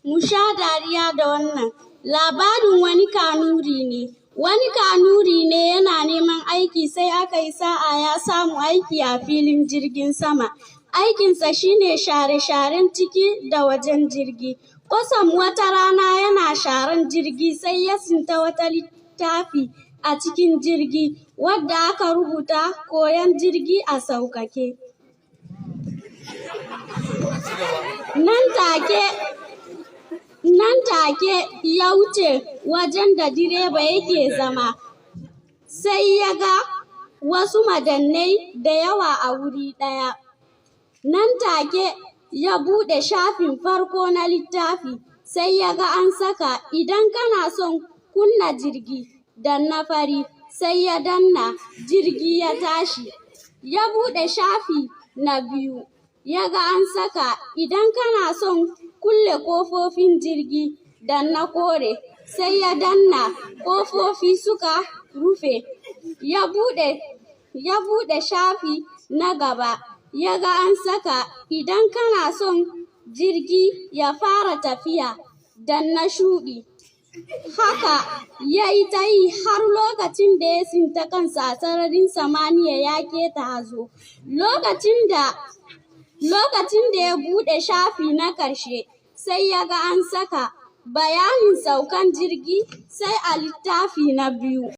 mu sha dariya da wannan. Labarin wani Kanuri ne. Wani Kanuri ne yana neman aiki sai aka yi sa'a ya samu aiki a filin jirgin sama. Aikinsa shine share-sharen ciki da wajen jirgi. Kwatsam wata rana yana sharan jirgi sai ya tsinta wata littafi a cikin jirgi wadda aka rubuta koyon jirgi a sauƙaƙe. Nan take ya wuce wajen da direba yake zama, sai ya ga wasu madannai da yawa a wuri ɗaya. Nan take ya buɗe shafin farko na littafi, sai ya ga an saka idan kana son kunna jirgi, danna fari, sai ya danna, jirgi ya tashi. Ya buɗe shafi na biyu, ya ga an saka idan kana son kulle ƙofofin jirgi, danna kore, sai ya danna, ƙofofi suka rufe. Ya buɗe shafi na gaba, ya ga an saka idan kana son jirgi ya fara tafiya, danna shuɗi. Haka ya yi ta yi har lokacin da ya tsinta kansa a sararin samaniya ya keta hazo. Lokacin da ya buɗe shafi na ƙarshe, sai ya ga an saka bayanin saukan jirgi sai a littafi na biyu.